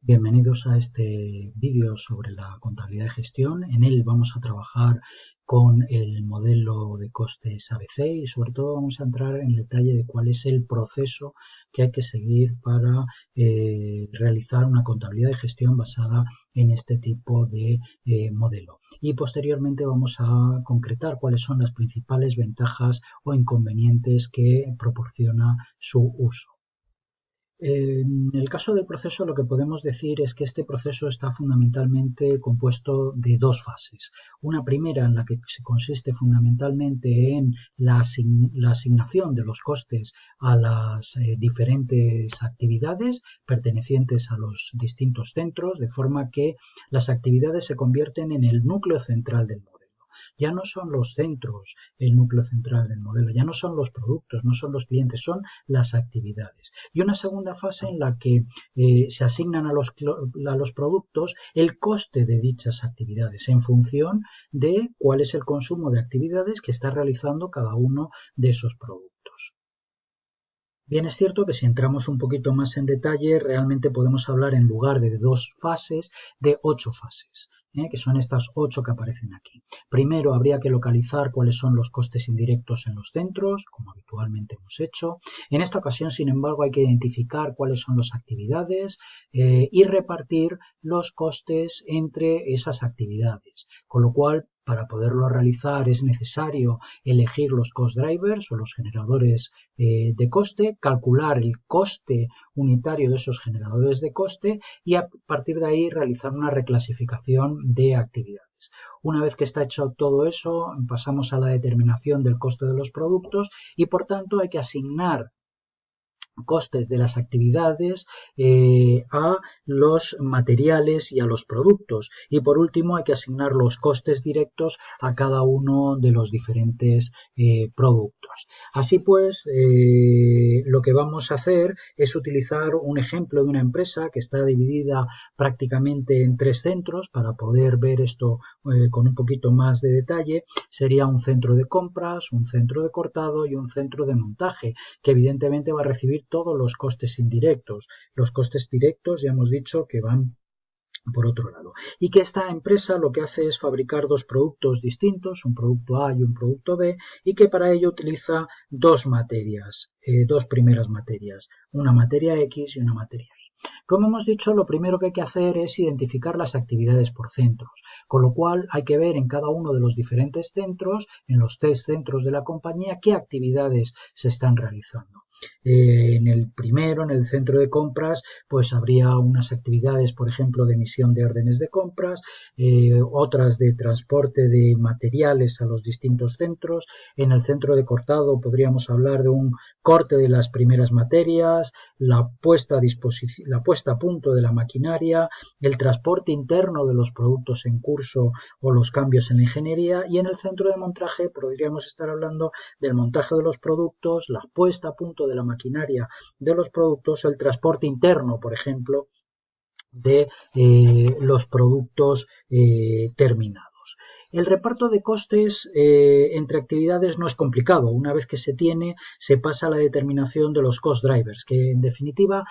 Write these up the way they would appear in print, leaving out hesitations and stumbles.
Bienvenidos a este vídeo sobre la contabilidad de gestión. En él vamos a trabajar con el modelo de costes ABC y sobre todo vamos a entrar en detalle de cuál es el proceso que hay que seguir para realizar una contabilidad de gestión basada en este tipo de modelo. Y posteriormente vamos a concretar cuáles son las principales ventajas o inconvenientes que proporciona su uso. En el caso del proceso, lo que podemos decir es que este proceso está fundamentalmente compuesto de dos fases. Una primera en la que se consiste fundamentalmente en la asignación de los costes a las diferentes actividades pertenecientes a los distintos centros, de forma que las actividades se convierten en el núcleo central del modelo. Ya no son los centros el núcleo central del modelo, ya no son los productos, no son los clientes, son las actividades. Y una segunda fase en la que se asignan a los productos el coste de dichas actividades en función de cuál es el consumo de actividades que está realizando cada uno de esos productos. Bien, es cierto que si entramos un poquito más en detalle, realmente podemos hablar en lugar de 2 fases, de 8 fases, que son estas 8 que aparecen aquí. Primero habría que localizar cuáles son los costes indirectos en los centros, como habitualmente hemos hecho. En esta ocasión, sin embargo, hay que identificar cuáles son las actividades y repartir los costes entre esas actividades, con lo cual para poderlo realizar es necesario elegir los cost drivers o los generadores de coste, calcular el coste unitario de esos generadores de coste y a partir de ahí realizar una reclasificación de actividades. Una vez que está hecho todo eso, pasamos a la determinación del coste de los productos y por tanto hay que asignar costes de las actividades a los materiales y a los productos, y por último hay que asignar los costes directos a cada uno de los diferentes productos. Así pues, lo que vamos a hacer es utilizar un ejemplo de una empresa que está dividida prácticamente en 3 centros para poder ver esto con un poquito más de detalle. Sería un centro de compras, un centro de cortado y un centro de montaje, que evidentemente va a recibir todos los costes indirectos. Los costes directos ya hemos dicho que van por otro lado. Y que esta empresa lo que hace es fabricar 2 productos distintos, un producto A y un producto B, y que para ello utiliza 2 materias, 2 primeras materias, una materia X y una materia Y. Como hemos dicho, lo primero que hay que hacer es identificar las actividades por centros, con lo cual hay que ver en cada uno de los diferentes centros, en los 3 centros de la compañía, qué actividades se están realizando. En el primero, en el centro de compras, pues habría unas actividades, por ejemplo, de emisión de órdenes de compras, otras de transporte de materiales a los distintos centros. En el centro de cortado podríamos hablar de un corte de las primeras materias, la puesta a punto de la maquinaria, el transporte interno de los productos en curso o los cambios en la ingeniería, y en el centro de montaje podríamos estar hablando del montaje de los productos, la puesta a punto de la maquinaria de los productos, el transporte interno, por ejemplo, de los productos terminados. El reparto de costes entre actividades no es complicado. Una vez que se tiene, se pasa a la determinación de los cost drivers, que en definitiva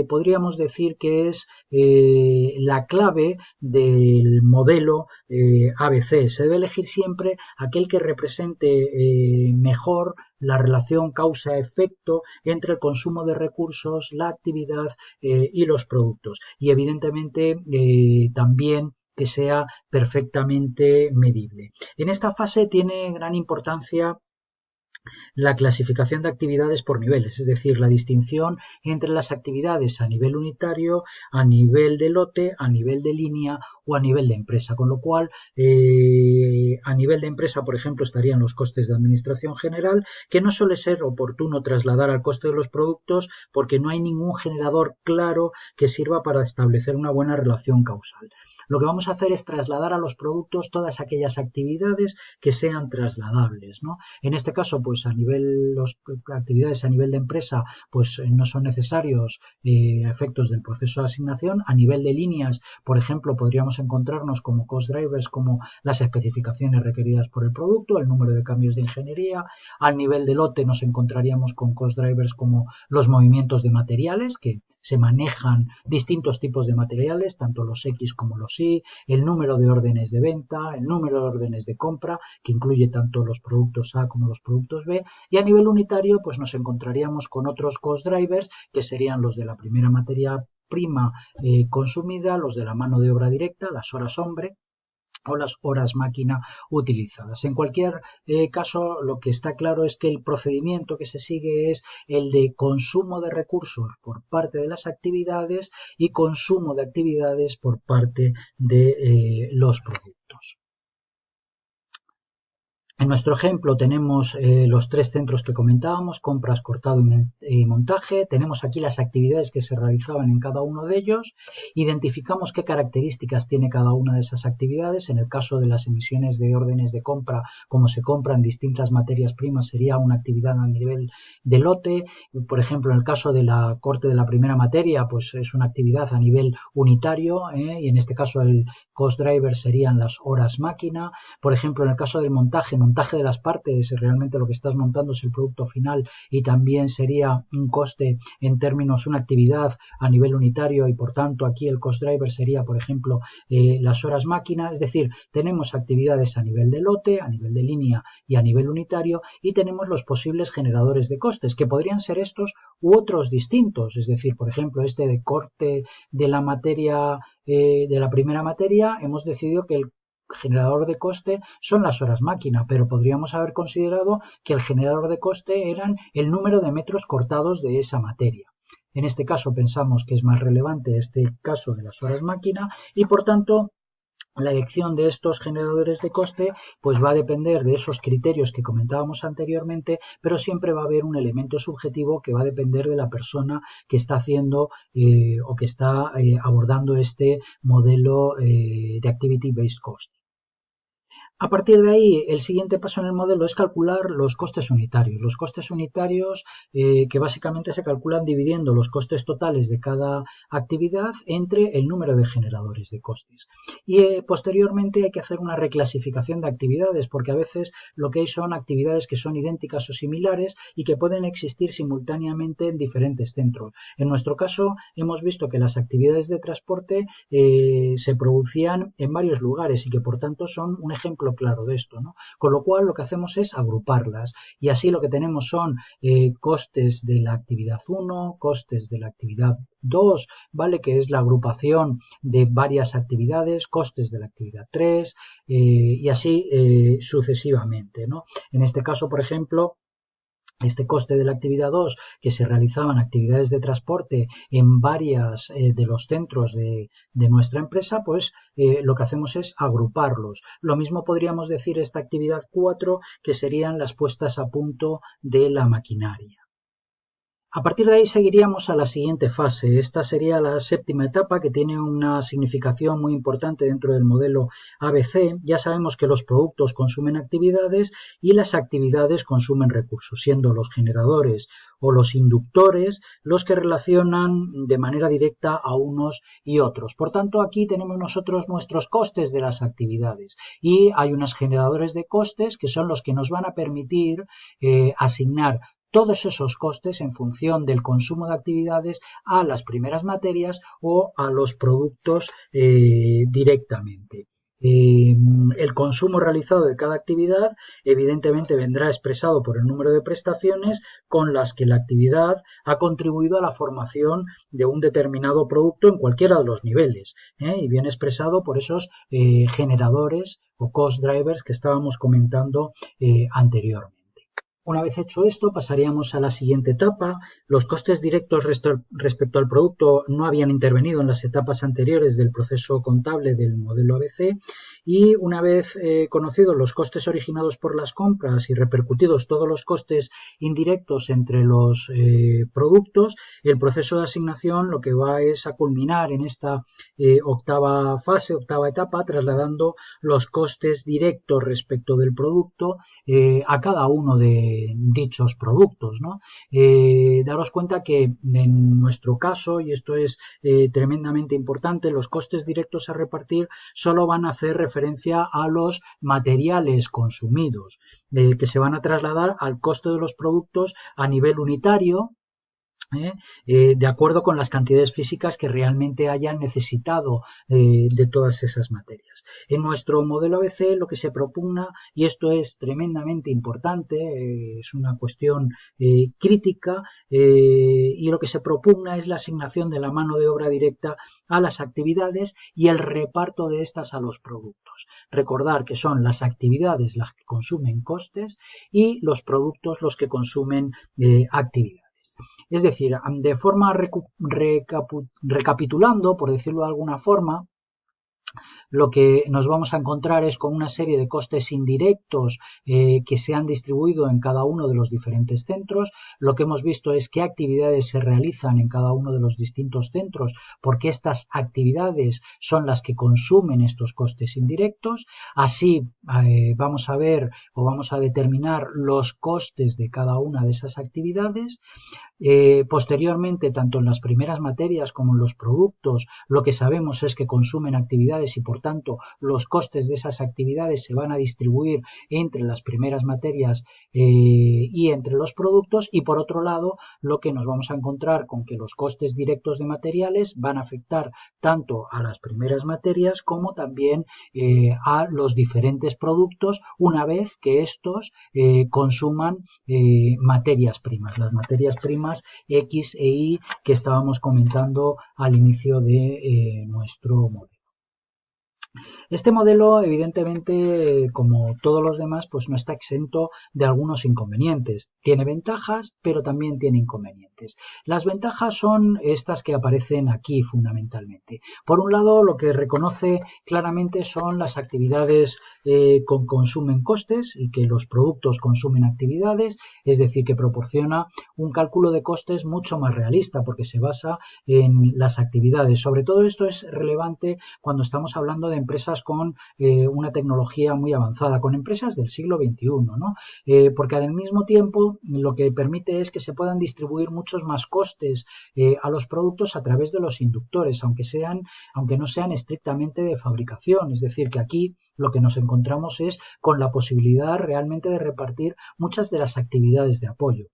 podríamos decir que es la clave del modelo ABC. Se debe elegir siempre aquel que represente mejor la relación causa-efecto entre el consumo de recursos, la actividad y los productos. Y evidentemente también que sea perfectamente medible. En esta fase tiene gran importancia la clasificación de actividades por niveles, es decir, la distinción entre las actividades a nivel unitario, a nivel de lote, a nivel de línea o a nivel de empresa, con lo cual a nivel de empresa, por ejemplo, estarían los costes de administración general, que no suele ser oportuno trasladar al coste de los productos porque no hay ningún generador claro que sirva para establecer una buena relación causal. Lo que vamos a hacer es trasladar a los productos todas aquellas actividades que sean trasladables, ¿no? En este caso, pues a nivel, las actividades a nivel de empresa, pues no son necesarios efectos del proceso de asignación. A nivel de líneas, por ejemplo, podríamos encontrarnos como cost drivers como las especificaciones requeridas por el producto, el número de cambios de ingeniería. Al nivel de lote nos encontraríamos con cost drivers como los movimientos de materiales, que se manejan distintos tipos de materiales, tanto los X como los Y, el número de órdenes de venta, el número de órdenes de compra, que incluye tanto los productos A como los productos B, y a nivel unitario pues nos encontraríamos con otros cost drivers que serían los de la primera materia prima consumida, los de la mano de obra directa, las horas hombre, o las horas máquina utilizadas. En cualquier caso, lo que está claro es que el procedimiento que se sigue es el de consumo de recursos por parte de las actividades y consumo de actividades por parte de los productos. En nuestro ejemplo tenemos los tres centros que comentábamos, compras, cortado y montaje. Tenemos aquí las actividades que se realizaban en cada uno de ellos. Identificamos qué características tiene cada una de esas actividades. En el caso de las emisiones de órdenes de compra, como se compran distintas materias primas, sería una actividad a nivel de lote. Por ejemplo, en el caso de la corte de la primera materia, pues es una actividad a nivel unitario, y en este caso el cost driver serían las horas máquina. Por ejemplo, en el caso del montaje de las partes, realmente lo que estás montando es el producto final y también sería un coste en términos, una actividad a nivel unitario y por tanto aquí el cost driver sería, por ejemplo, las horas máquina. Es decir, tenemos actividades a nivel de lote, a nivel de línea y a nivel unitario, y tenemos los posibles generadores de costes, que podrían ser estos u otros distintos. Es decir, por ejemplo, este de corte de la materia, de la primera materia, hemos decidido que el generador de coste son las horas máquina, pero podríamos haber considerado que el generador de coste eran el número de metros cortados de esa materia. En este caso pensamos que es más relevante este caso de las horas máquina y por tanto la elección de estos generadores de coste pues va a depender de esos criterios que comentábamos anteriormente, pero siempre va a haber un elemento subjetivo que va a depender de la persona que está haciendo o que está abordando este modelo de Activity Based Cost. A partir de ahí, el siguiente paso en el modelo es calcular los costes unitarios. Los costes unitarios que básicamente se calculan dividiendo los costes totales de cada actividad entre el número de generadores de costes. Y posteriormente hay que hacer una reclasificación de actividades porque a veces lo que hay son actividades que son idénticas o similares y que pueden existir simultáneamente en diferentes centros. En nuestro caso hemos visto que las actividades de transporte se producían en varios lugares y que por tanto son un ejemplo claro de esto, ¿no? Con lo cual lo que hacemos es agruparlas y así lo que tenemos son costes de la actividad 1, costes de la actividad 2, ¿vale? Que es la agrupación de varias actividades, costes de la actividad 3 y así sucesivamente, ¿no? En este caso, por ejemplo, este coste de la actividad 2, que se realizaban actividades de transporte en varias de los centros de nuestra empresa, pues lo que hacemos es agruparlos. Lo mismo podríamos decir esta actividad 4, que serían las puestas a punto de la maquinaria. A partir de ahí seguiríamos a la siguiente fase. Esta sería la séptima etapa, que tiene una significación muy importante dentro del modelo ABC. Ya sabemos que los productos consumen actividades y las actividades consumen recursos, siendo los generadores o los inductores los que relacionan de manera directa a unos y otros. Por tanto, aquí tenemos nosotros nuestros costes de las actividades y hay unos generadores de costes que son los que nos van a permitir asignar todos esos costes en función del consumo de actividades a las primeras materias o a los productos directamente. El consumo realizado de cada actividad evidentemente vendrá expresado por el número de prestaciones con las que la actividad ha contribuido a la formación de un determinado producto en cualquiera de los niveles, y viene expresado por esos generadores o cost drivers que estábamos comentando anteriormente. Una vez hecho esto, pasaríamos a la siguiente etapa. Los costes directos respecto al producto no habían intervenido en las etapas anteriores del proceso contable del modelo ABC y una vez conocidos los costes originados por las compras y repercutidos todos los costes indirectos entre los productos, el proceso de asignación lo que va es a culminar en esta octava fase, octava etapa, trasladando los costes directos respecto del producto a cada uno de dichos productos, ¿no? Daros cuenta que en nuestro caso, y esto es tremendamente importante, los costes directos a repartir solo van a hacer referencia a los materiales consumidos, que se van a trasladar al coste de los productos a nivel unitario, de acuerdo con las cantidades físicas que realmente hayan necesitado de todas esas materias. En nuestro modelo ABC lo que se propugna, y esto es tremendamente importante, es una cuestión crítica, y lo que se propugna es la asignación de la mano de obra directa a las actividades y el reparto de estas a los productos. Recordar que son las actividades las que consumen costes y los productos los que consumen actividades. Es decir, de forma recapitulando, por decirlo de alguna forma, lo que nos vamos a encontrar es con una serie de costes indirectos que se han distribuido en cada uno de los diferentes centros. Lo que hemos visto es qué actividades se realizan en cada uno de los distintos centros, porque estas actividades son las que consumen estos costes indirectos. Así vamos a ver o vamos a determinar los costes de cada una de esas actividades. Posteriormente, tanto en las primeras materias como en los productos, lo que sabemos es que consumen actividades y por tanto los costes de esas actividades se van a distribuir entre las primeras materias y entre los productos, y por otro lado lo que nos vamos a encontrar con que los costes directos de materiales van a afectar tanto a las primeras materias como también a los diferentes productos una vez que estos consuman materias primas. Las materias primas X e Y que estábamos comentando al inicio de nuestro modelo. Este modelo, evidentemente, como todos los demás, pues no está exento de algunos inconvenientes. Tiene ventajas, pero también tiene inconvenientes. Las ventajas son estas que aparecen aquí fundamentalmente. Por un lado, lo que reconoce claramente son las actividades que consumen costes y que los productos consumen actividades, es decir, que proporciona un cálculo de costes mucho más realista porque se basa en las actividades. Sobre todo esto es relevante cuando estamos hablando de empresas con una tecnología muy avanzada, con empresas del siglo XXI, ¿no? Porque al mismo tiempo lo que permite es que se puedan distribuir muchos más costes a los productos a través de los inductores, aunque no sean estrictamente de fabricación. Es decir, que aquí lo que nos encontramos es con la posibilidad realmente de repartir muchas de las actividades de apoyo.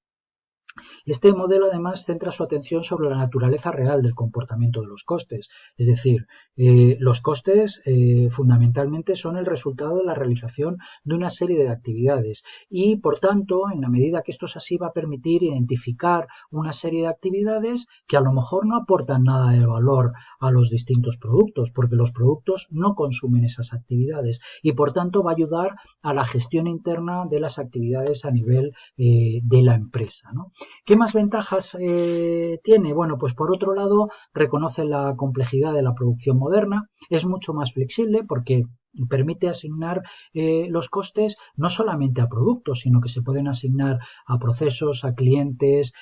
Este modelo además centra su atención sobre la naturaleza real del comportamiento de los costes, es decir, los costes fundamentalmente son el resultado de la realización de una serie de actividades y por tanto en la medida que esto es así va a permitir identificar una serie de actividades que a lo mejor no aportan nada de valor a los distintos productos porque los productos no consumen esas actividades y por tanto va a ayudar a la gestión interna de las actividades a nivel de la empresa, ¿no? ¿Qué más ventajas tiene? Bueno, pues por otro lado reconoce la complejidad de la producción moderna, es mucho más flexible porque permite asignar los costes no solamente a productos, sino que se pueden asignar a procesos, a clientes,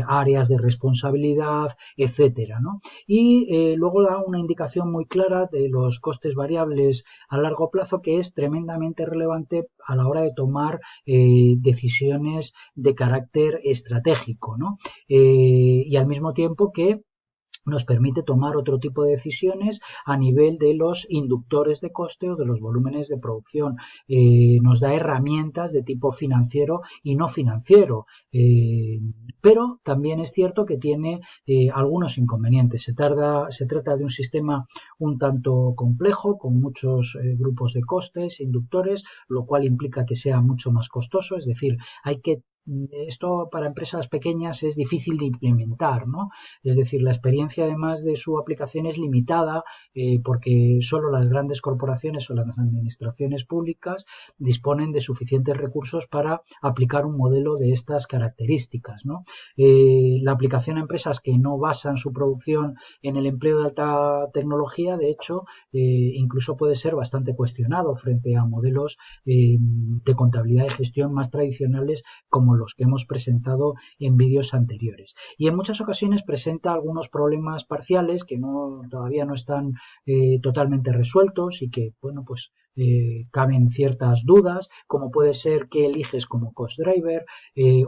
áreas de responsabilidad, etcétera, ¿no? Y luego da una indicación muy clara de los costes variables a largo plazo que es tremendamente relevante a la hora de tomar decisiones de carácter estratégico, ¿no? Y al mismo tiempo que nos permite tomar otro tipo de decisiones a nivel de los inductores de coste o de los volúmenes de producción. Nos da herramientas de tipo financiero y no financiero. Pero también es cierto que tiene algunos inconvenientes. Se trata de un sistema un tanto complejo, con muchos grupos de costes, inductores, lo cual implica que sea mucho más costoso, es decir, esto para empresas pequeñas es difícil de implementar, ¿no? Es decir, la experiencia además de su aplicación es limitada porque solo las grandes corporaciones o las administraciones públicas disponen de suficientes recursos para aplicar un modelo de estas características, ¿no? La aplicación a empresas que no basan su producción en el empleo de alta tecnología, de hecho, incluso puede ser bastante cuestionado frente a modelos de contabilidad y gestión más tradicionales como los que hemos presentado en vídeos anteriores. Y en muchas ocasiones presenta algunos problemas parciales que todavía no están totalmente resueltos y que, bueno, pues caben ciertas dudas, como puede ser qué eliges como cost driver,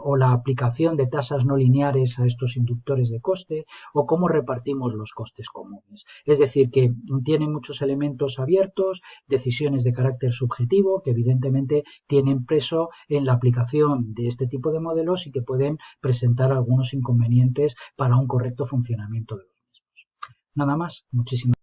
o la aplicación de tasas no lineares a estos inductores de coste, o cómo repartimos los costes comunes. Es decir, que tiene muchos elementos abiertos, decisiones de carácter subjetivo, que evidentemente tienen peso en la aplicación de este tipo de modelos y que pueden presentar algunos inconvenientes para un correcto funcionamiento de los mismos. Nada más, muchísimas gracias.